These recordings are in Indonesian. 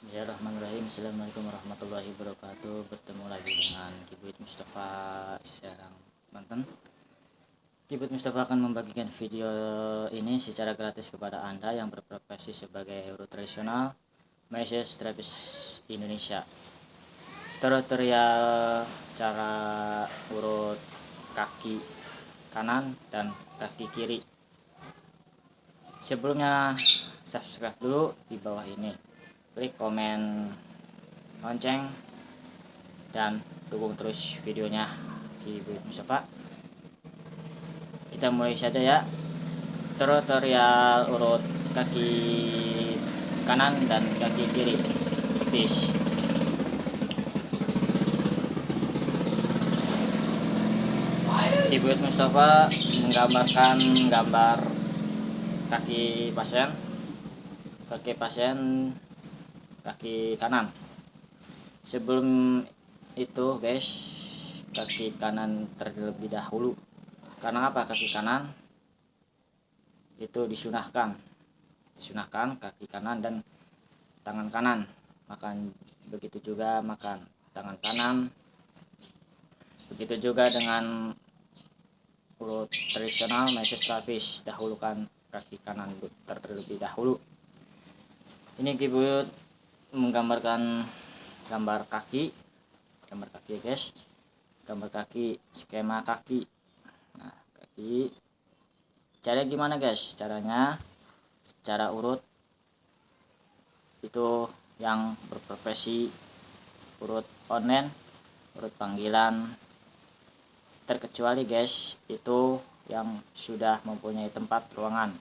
Bismillahirrahmanirrahim. Assalamualaikum warahmatullahi wabarakatuh. Bertemu lagi dengan Kibuyut Mustafa Serang, Banten. Kibuyut Mustafa akan membagikan video ini secara gratis kepada Anda yang berprofesi sebagai guru tradisional massage terapis Indonesia. Tutorial cara urut kaki kanan dan kaki kiri. Sebelumnya subscribe dulu di bawah ini, klik komen lonceng dan dukung terus videonya di Ibu Mustafa. Kita mulai saja ya. Tutorial urut kaki kanan dan kaki kiri betis. Ibu Mustafa menggambarkan gambar kaki pasien kaki kanan. Sebelum itu guys, kaki kanan terlebih dahulu. Karena apa? Kaki kanan itu disunahkan kaki kanan dan tangan kanan makan, begitu juga makan tangan kanan, begitu juga dengan urut tradisional massage terapis, dahulukan kaki kanan terlebih dahulu. Ini Kibuyut menggambarkan gambar kaki guys, gambar kaki, skema kaki. Nah, kaki cara gimana guys? Caranya cara urut itu yang berprofesi urut online, urut panggilan, terkecuali guys itu yang sudah mempunyai tempat ruangan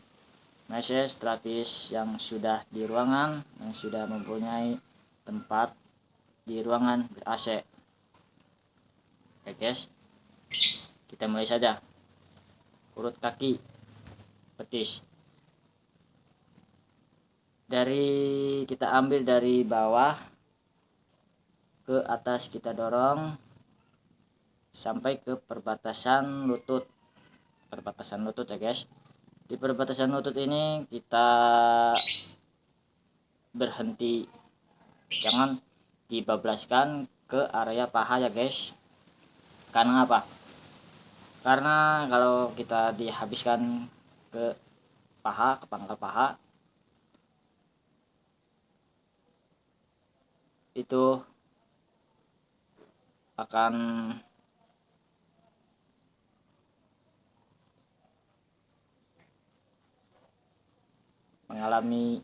massage terapis, yang sudah di ruangan, yang sudah mempunyai tempat di ruangan ber-AC. Oke guys, kita mulai saja. Urut kaki betis, kita ambil dari bawah ke atas, kita dorong sampai ke perbatasan lutut ya guys. Di perbatasan lutut ini kita berhenti, jangan dibablaskan ke area paha ya guys. Karena apa? Karena kalau kita dihabiskan ke paha, ke pangkal paha, itu akan mengalami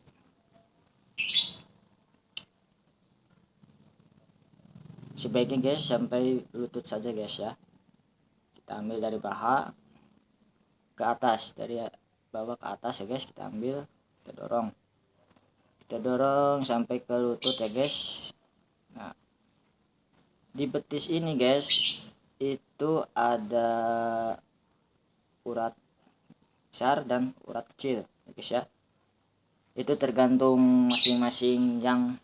sebaiknya guys sampai lutut saja guys ya. Kita ambil dari paha ke atas, dari bawah ke atas ya guys, kita ambil, kita dorong sampai ke lutut ya guys. Nah, di betis ini guys itu ada urat besar dan urat kecil ya guys ya. Itu tergantung masing-masing yang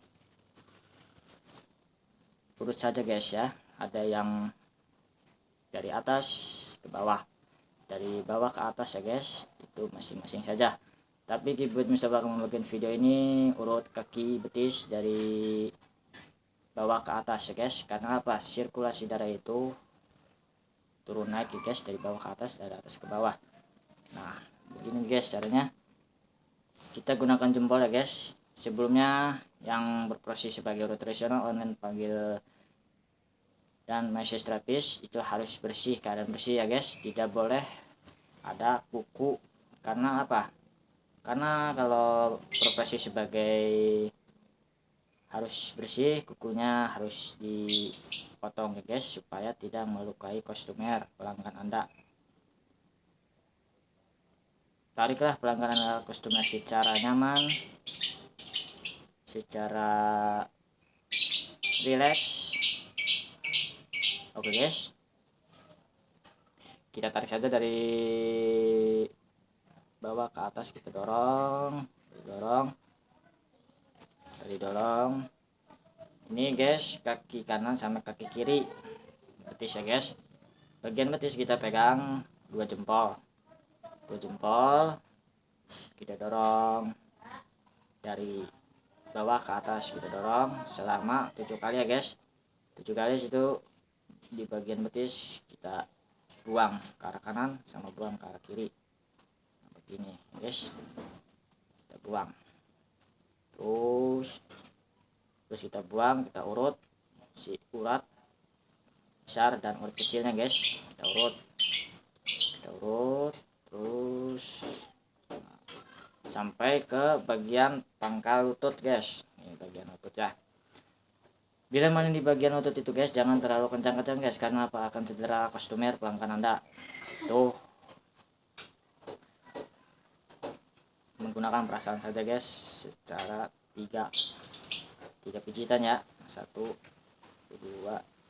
urut saja guys ya. Ada yang dari atas ke bawah, dari bawah ke atas ya guys, itu masing-masing saja. Tapi Kibuyut Mustafa akan membagikan video ini urut kaki betis dari bawah ke atas ya guys. Karena apa? Sirkulasi darah itu turun naik ya guys, dari bawah ke atas, dari atas ke bawah. Nah, begini guys caranya. Kita gunakan jempol ya guys. Sebelumnya yang berprofesi sebagai urut tradisional online panggil dan massage terapis itu harus bersih, keadaan bersih ya guys. Tidak boleh ada kuku. Karena apa? Karena kalau profesi sebagai harus bersih, kukunya harus dipotong ya guys, supaya tidak melukai kostumer pelanggan Anda. Tariklah pelanggan Anda kostumer secara nyaman, secara rileks. Oke guys, kita tarik saja dari bawah ke atas, kita dorong. Ini guys kaki kanan sama kaki kiri betis ya guys. Bagian betis kita pegang dua jempol, kita dorong dari bawah ke atas kita dorong selama 7 kali ya guys. 7 kali itu di bagian betis kita buang ke arah kanan sama buang ke arah kiri. Nah, begini guys, kita buang terus kita buang, kita urut si urat besar dan urat kecilnya guys, kita urut terus sampai ke bagian pangkal lutut guys. Ini bagian lutut ya. Bila mana di bagian lutut itu guys, jangan terlalu kencang-kencang guys, karena apa, akan cedera kostumer pelanggan Anda. Tuh, menggunakan perasaan saja guys, secara 3 pijitan ya. 1 2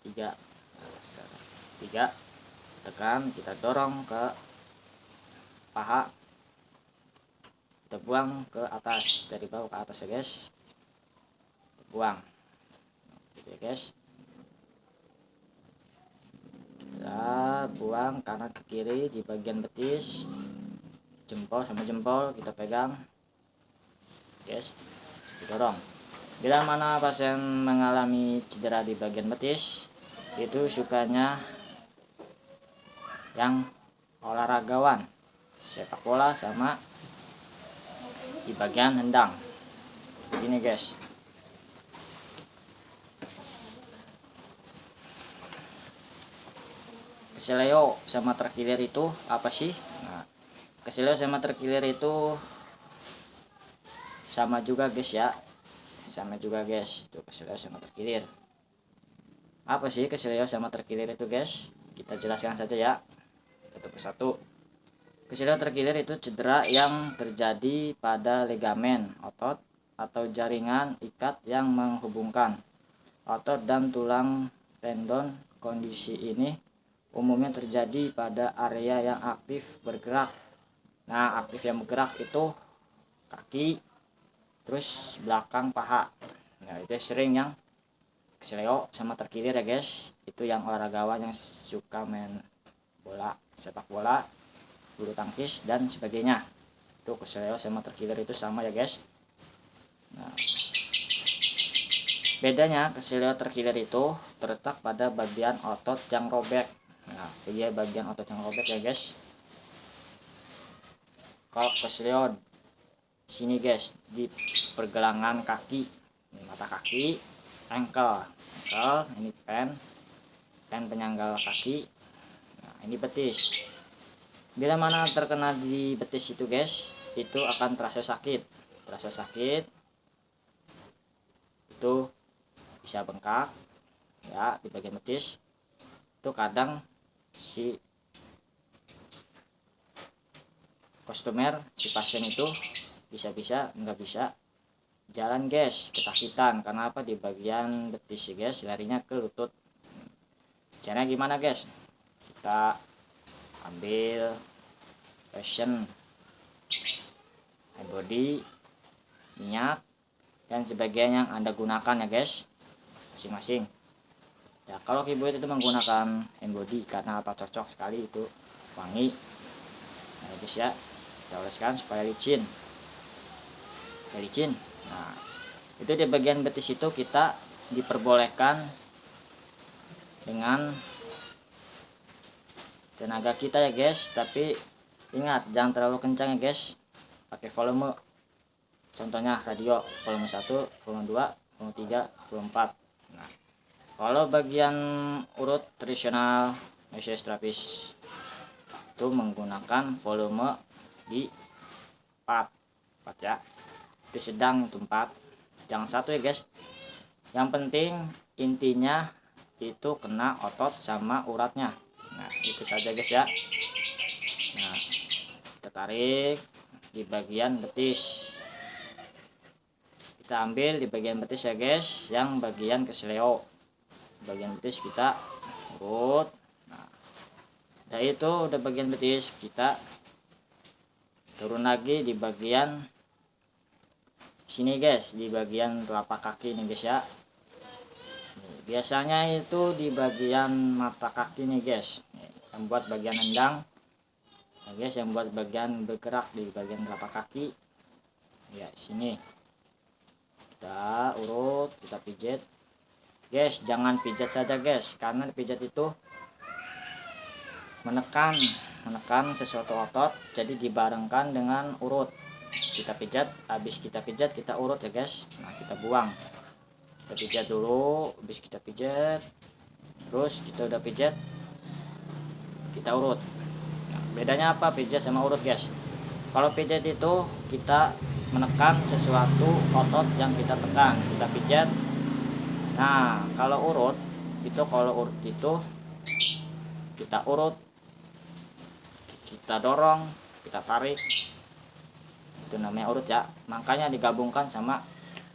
3. 3 tekan, kita dorong ke paha, kita buang ke atas, dari bawah ke atas ya guys, kita buang gitu ya guys. Kita buang kanan ke kiri di bagian betis, jempol sama jempol kita pegang guys, kita dorong. Bila mana pasien mengalami cedera di bagian betis, itu sukanya yang olahragawan sepak bola sama di bagian hendang begini guys. Keseleo sama terkilir itu apa sih? Nah, keseleo sama terkilir itu sama juga guys ya, sama juga guys. Itu keseleo sama terkilir. Apa sih keseleo sama terkilir itu guys? Kita jelaskan saja ya, satu persatu. Keseleo terkilir itu cedera yang terjadi pada ligamen, otot, atau jaringan ikat yang menghubungkan otot dan tulang tendon. Kondisi ini umumnya terjadi pada area yang aktif bergerak. Nah, aktif yang bergerak itu kaki, terus belakang paha. Nah, itu sering yang keseleo sama terkilir ya guys. Itu yang olahragawan yang suka main bola, sepak bola, bulu tangkis dan sebagainya. Itu keseleo sama terkilir itu sama ya guys. Nah, bedanya keseleo terkilir itu terletak pada bagian otot yang robek. Nah, ini bagian otot yang robek ya guys. Kalau keseleo sini guys, di pergelangan kaki, ini mata kaki, ankle, ini pen penyangga kaki. Nah, ini betis. Bila mana terkena di betis itu guys, itu akan terasa sakit. Itu bisa bengkak ya di bagian betis. Itu kadang si kostumer, si pasien itu bisa nggak bisa jalan guys, kesakitan. Karena apa, di bagian betis guys, larinya ke lutut. Caranya gimana guys? Kita ambil passion, hand body, minyak, dan sebagainya yang Anda gunakan ya guys, masing-masing. Ya, kalau keyboard itu menggunakan hand body karena apa, cocok sekali, itu wangi. Nah guys ya, kita oleskan supaya licin. Nah, itu di bagian betis itu kita diperbolehkan dengan tenaga kita ya guys, tapi ingat jangan terlalu kencang ya guys. Pakai volume, contohnya radio volume 1, volume 2, volume 3, volume 4. Nah, kalau bagian urut tradisional mesiostrapis itu menggunakan volume di 4 ya. Itu sedang, itu 4, jangan 1 ya guys. Yang penting intinya itu kena otot sama uratnya. Nah, itu saja guys ya. Nah, kita tarik di bagian betis, kita ambil di bagian betis ya guys, yang bagian keseleo. Bagian betis kita urut. Nah, itu udah bagian betis, kita turun lagi di bagian sini guys, di bagian telapak kaki nih guys ya. Biasanya itu di bagian mata kaki nih guys, yang buat bagian endang ya guys, yang buat bagian bergerak di bagian telapak kaki ya. Sini kita kita urut, kita pijit guys. Jangan pijat saja guys, karena pijat itu menekan sesuatu otot, jadi dibarengkan dengan urut. Kita pijat, habis kita pijat kita urut ya guys. Nah kita buang, kita pijat dulu, habis kita pijat, terus kita udah pijat kita urut. Nah, bedanya apa pijat sama urut guys? Kalau pijat itu kita menekan sesuatu otot yang kita tekan, kita pijat. Nah kalau urut itu kita urut, kita dorong, kita tarik, itu namanya urut ya. Makanya digabungkan sama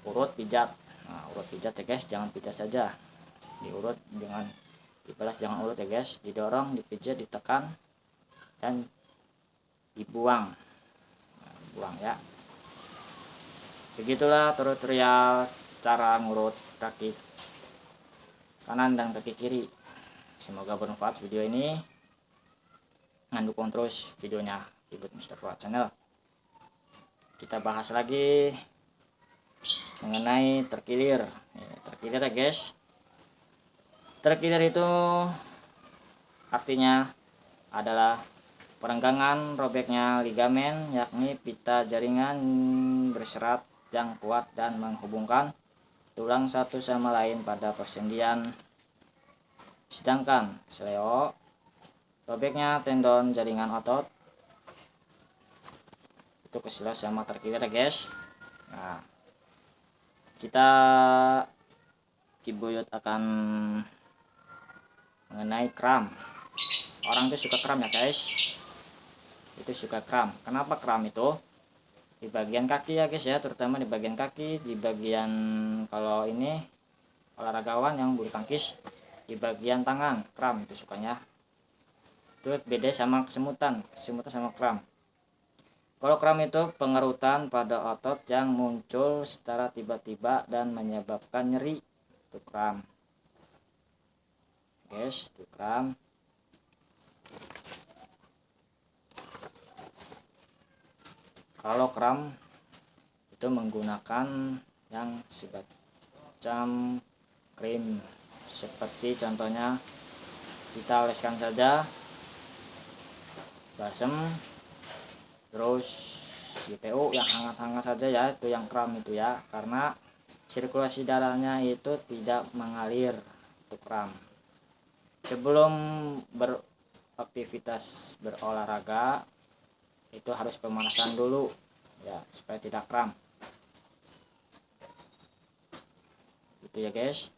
urut pijat. Nah urut pijat ya guys, jangan pijat saja, diurut dengan dibalas, jangan urut ya guys, didorong, dipijat, ditekan, dan dibuang. Nah, buang ya. Begitulah tutorial cara ngurut kaki kanan dan kaki kiri. Semoga bermanfaat video ini. Jangan dukung terus videonya Kibut Mustafa Channel. Kita bahas lagi mengenai terkilir. Terkilir ya guys. Terkilir itu artinya adalah perenggangan robeknya ligamen, yakni pita jaringan berserat yang kuat dan menghubungkan tulang satu sama lain pada persendian. Sedangkan seleo, robeknya tendon jaringan otot. Itu keselas sama terkilir ya guys. Nah kita Kibuyut akan mengenai kram. Orang itu suka kram ya guys, itu suka kram. Kenapa kram itu? Di bagian kaki ya guys ya, terutama di bagian kaki, di bagian kalau ini olahragawan yang bulu tangkis, di bagian tangan kram itu sukanya. Itu beda sama kesemutan sama kram. Kalau kram itu pengerutan pada otot yang muncul secara tiba-tiba dan menyebabkan nyeri, itu kram guys, itu kram. Kalau kram itu menggunakan yang semacam krim, seperti contohnya kita oleskan saja balsem, terus GPU yang hangat-hangat saja ya, itu yang kram itu ya, karena sirkulasi darahnya itu tidak mengalir, itu kram. Sebelum beraktivitas berolahraga itu harus pemanasan dulu ya, supaya tidak kram. Itu ya guys.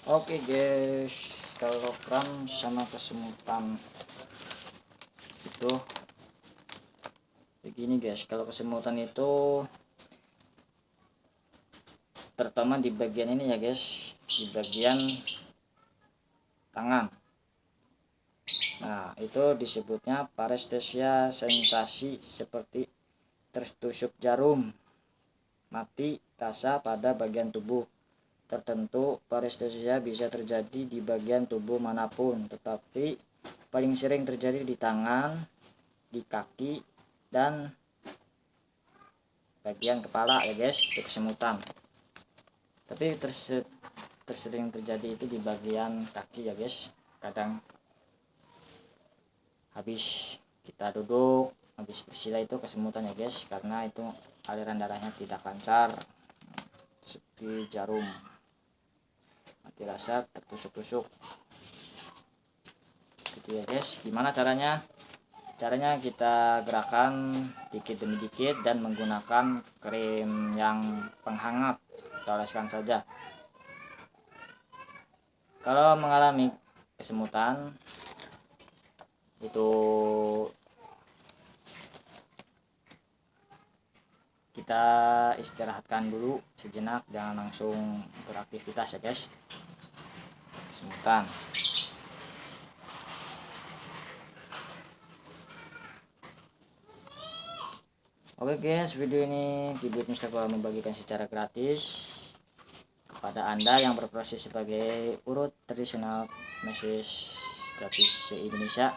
Oke guys, kalau kram sama kesemutan itu begini guys. Kalau kesemutan itu terutama di bagian ini ya guys, di bagian tangan. Nah itu disebutnya parestesia, sensasi seperti tertusuk jarum mati rasa pada bagian tubuh tertentu. Parestesia bisa terjadi di bagian tubuh manapun, tetapi paling sering terjadi di tangan, di kaki, dan bagian kepala ya guys, itu kesemutan. Tapi tersering terjadi itu di bagian kaki ya guys. Kadang habis kita duduk, habis bersila itu kesemutan ya guys, karena itu aliran darahnya tidak lancar, seperti jarum mati rasa, tertusuk-tusuk gitu ya guys. Gimana caranya? Caranya kita gerakan dikit demi dikit dan menggunakan krim yang penghangat, kita oleskan saja. Kalau mengalami kesemutan itu kita istirahatkan dulu sejenak, jangan langsung beraktivitas ya guys, semutan. Oke guys, video ini Kibut Mustafa membagikan secara gratis kepada Anda yang berproses sebagai urut tradisional message gratis se-Indonesia,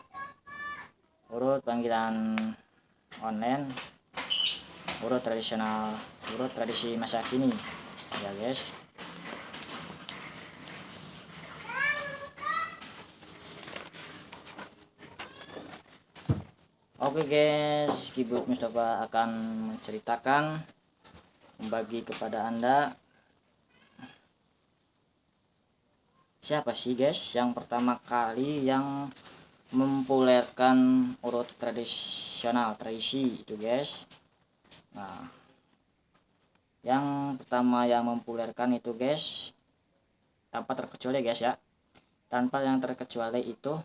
urut panggilan online, urut tradisional, urut tradisi masa kini ya guys. Oke guys, Kibut Mustafa akan menceritakan, membagi kepada Anda siapa sih guys yang pertama kali yang mempopulerkan urut tradisional tradisi itu guys. Nah, yang pertama yang mempopulerkan itu guys, tanpa terkecuali guys ya, tanpa yang terkecuali itu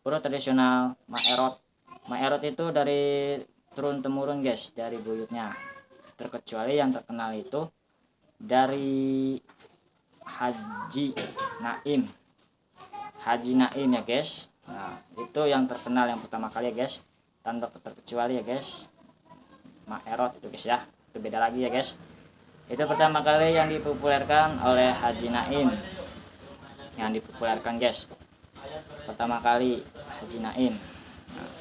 urut tradisional Maerot. Maerot itu dari turun temurun guys, dari buyutnya. Terkecuali yang terkenal itu dari Haji Naim. Haji Naim ya guys. Nah, itu yang terkenal yang pertama kali ya guys, tanpa terkecuali ya guys. Maerot itu guys ya, itu beda lagi ya guys. Itu pertama kali yang dipopulerkan oleh Haji Naim, yang dipopulerkan guys, pertama kali Haji Naim. Nah,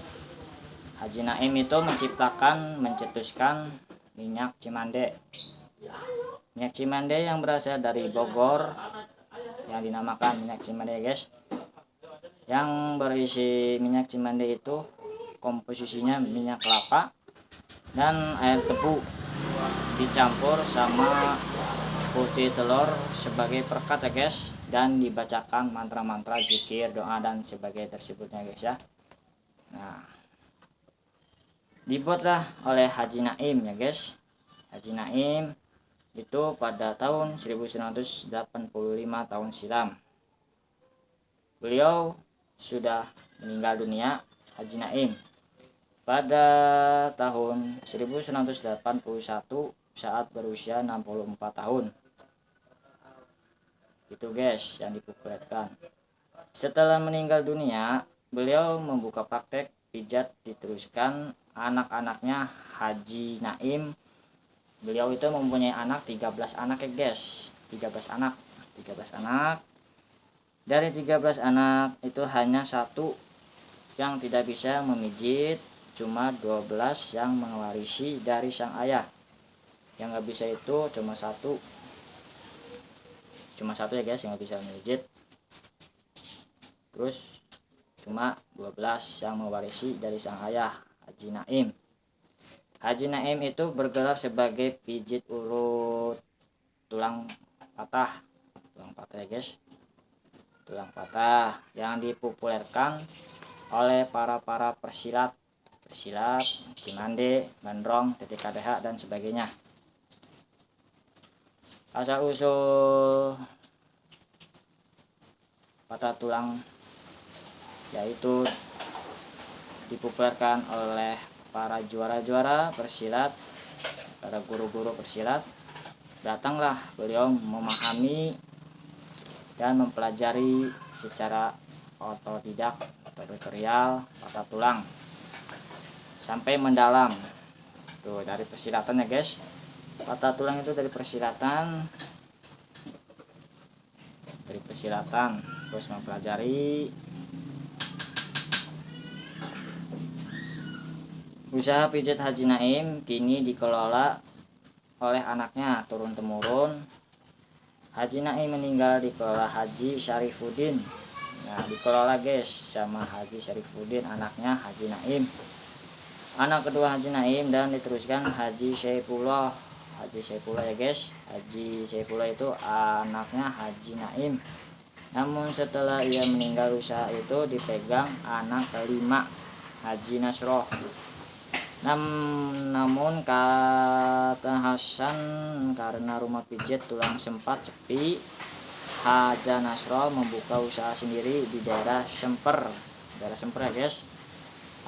Haji Naim itu mencetuskan minyak cimande. Minyak cimande yang berasal dari Bogor, yang dinamakan minyak cimande guys. Yang berisi minyak cimande itu komposisinya minyak kelapa dan air tebu dicampur sama putih telur sebagai perekat ya guys, dan dibacakan mantra-mantra, zikir, doa dan sebagai tersebutnya guys ya. Nah, dibuatlah oleh Haji Naim ya guys. Haji Naim itu pada tahun 1985 tahun silam. Beliau sudah meninggal dunia, Haji Naim, pada tahun 1981 saat berusia 64 tahun. Itu guys yang dipopulerkan. Setelah meninggal dunia, beliau membuka praktek pijat, diteruskan anak-anaknya Haji Naim. Beliau itu mempunyai anak 13 anak ya guys, 13 anak. Dari 13 anak itu hanya satu yang tidak bisa memijit, cuma 12 yang mewarisi dari sang ayah. Yang nggak bisa itu cuma satu ya guys yang nggak bisa memijit. Terus cuma 12 yang mewarisi dari sang ayah, Haji Naim. Haji Naim itu bergelar sebagai pijit urut tulang patah ya guys, tulang patah, yang dipopulerkan oleh para persilat, cimande, bandrong, TTKDH dan sebagainya. Asal usul patah tulang yaitu dipopulerkan oleh para juara-juara persilat, para guru-guru persilat. Datanglah beliau memahami dan mempelajari secara otodidak atau tutorial patah tulang sampai mendalam. Tuh dari persilatan ya guys. Patah tulang itu dari persilatan, terus mempelajari. Usaha pijat Haji Naim kini dikelola oleh anaknya turun temurun. Haji Naim meninggal dikelola Haji Syarifuddin. Nah, dikelola guys sama Haji Syarifuddin, anaknya Haji Naim. Anak kedua Haji Naim dan diteruskan Haji Saifullah. Haji Saifullah ya guys. Haji Saifullah itu anaknya Haji Naim. Namun setelah ia meninggal, usaha itu dipegang anak kelima, Haji Nasroh. Namun kata Hasan, karena rumah pijat tulang sempat sepi, Haja Nasrul membuka usaha sendiri di daerah Semper ya guys.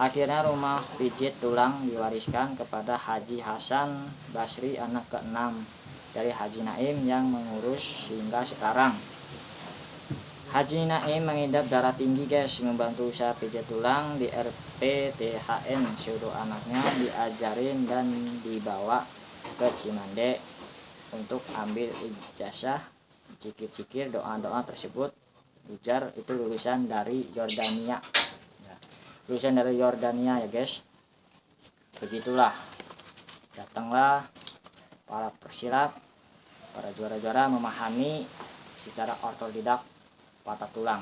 Akhirnya rumah pijit tulang diwariskan kepada Haji Hasan Basri, anak ke-6 dari Haji Naim yang mengurus hingga sekarang. Haji Naim mengidap darah tinggi guys, membantu usaha pijat tulang di RPTHN. Seluruh anaknya diajarin dan dibawa ke Cimande untuk ambil ijazah. Cikir-cikir doa-doa tersebut, ujar itu lulusan dari Yordania. Lulusan dari Yordania ya guys. Begitulah, datanglah para persilat, para juara-juara memahami secara otodidak patah tulang.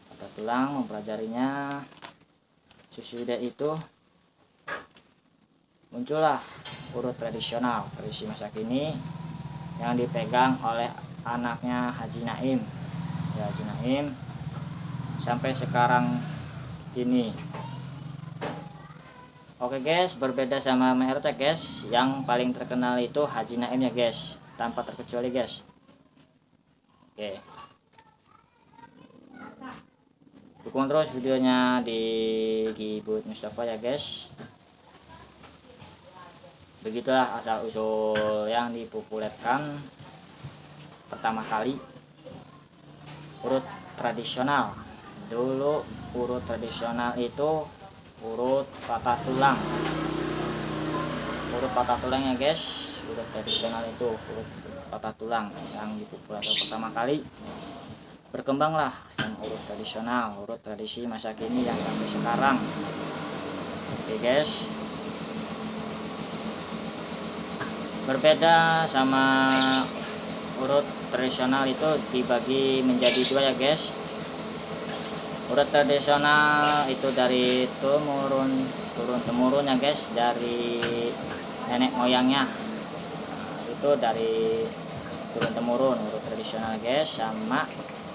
Patah tulang mempelajarinya. Sesudah itu muncullah urut tradisional, tradisi masa kini yang dipegang oleh anaknya Haji Naim ya, Haji Naim sampai sekarang ini. Oke guys, berbeda sama MRT guys, yang paling terkenal itu Haji Naim ya guys, tanpa terkecuali guys. Oke, dukung terus videonya di Kibut Mustafa ya guys. Begitulah asal usul yang dipopulerkan pertama kali urut tradisional. Dulu urut tradisional itu urut patah tulang. Urut patah tulang ya guys, urut tradisional itu urut patah tulang yang dipopulerkan pertama kali. Berkembanglah sama urut tradisional, urut tradisi masa kini yang sampai sekarang. Oke guys, berbeda sama urut tradisional itu dibagi menjadi dua ya guys. Urut tradisional itu dari turun temurun ya guys, dari nenek moyangnya. Itu dari turun temurun urut tradisional guys. Sama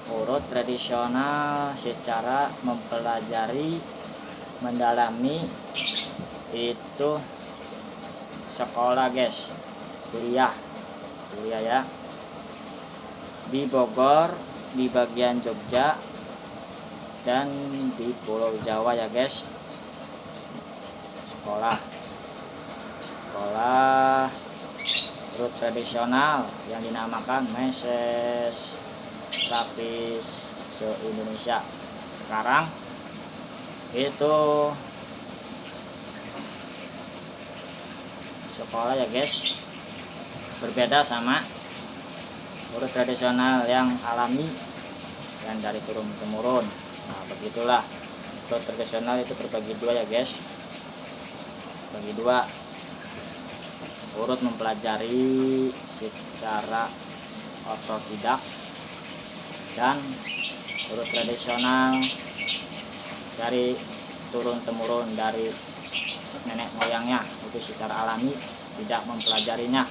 urut tradisional secara mempelajari, mendalami itu sekolah guys, kuliah ya, di Bogor, di bagian Jogja, dan di Pulau Jawa ya guys. Sekolah urut tradisional yang dinamakan Meses Lapis se-Indonesia. Sekarang itu sekolah ya guys, berbeda sama urut tradisional yang alami yang dari turun temurun. Nah begitulah, urut tradisional itu terbagi dua ya guys, bagi dua. Urut mempelajari secara otodidak, dan urut tradisional dari turun temurun dari nenek moyangnya, itu secara alami, tidak mempelajarinya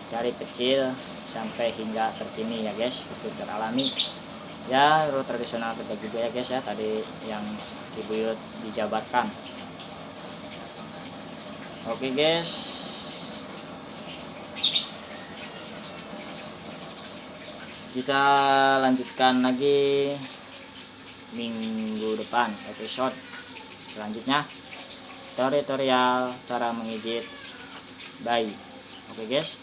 dari kecil sampai hingga terkini ya guys, itu secara alami ya. Urut tradisional terbagi dua ya guys ya, tadi yang Ibu dijabarkan. Oke guys, kita lanjutkan lagi minggu depan episode selanjutnya, tutorial cara mengijit bayi. Oke guys,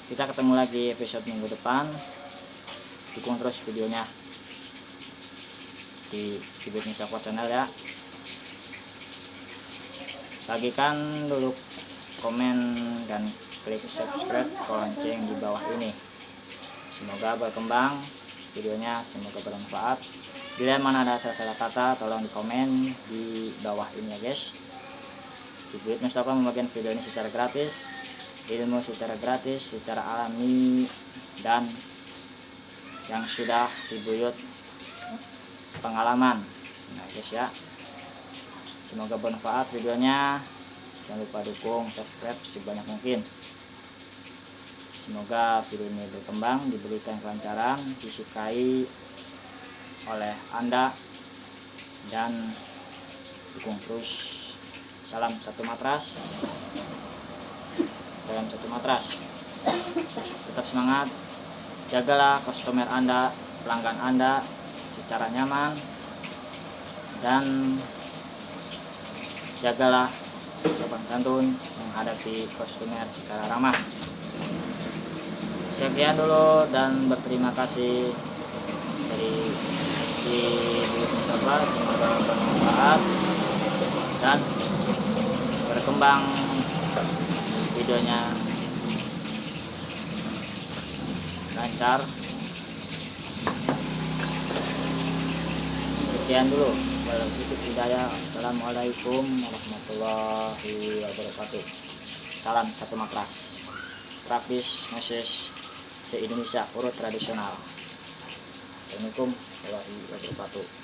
kita ketemu lagi episode minggu depan. Dukung terus videonya di Kibut Mustafa channel ya. Bagikan dulu komen dan klik subscribe lonceng di bawah ini. Semoga berkembang videonya, semoga bermanfaat. Bila mana ada salah-salah kata, tolong di komen di bawah ini ya guys. Kibut Mustafa membagikan video ini secara gratis, ilmu secara gratis, secara alami, dan yang sudah dibuyut pengalaman. Nah guys ya, semoga bermanfaat videonya. Jangan lupa dukung, subscribe sebanyak mungkin. Semoga video ini berkembang, diberikan kelancaran, disukai oleh Anda, dan dukung terus. Salam satu matras. salam satu matras. Tetap semangat, jagalah customer Anda, pelanggan Anda secara nyaman, dan jagalah sopan santun menghadapi customer secara ramah. Sekian dulu dan berterima kasih dari Bibit Mustafa, semoga bermanfaat dan berkembang videonya lancar. Sekian dulu, wabillahi hidayah. Assalamualaikum warahmatullahi wabarakatuh. Salam satu matras, praktis meses se-Indonesia urut tradisional. Assalamualaikum warahmatullahi wabarakatuh.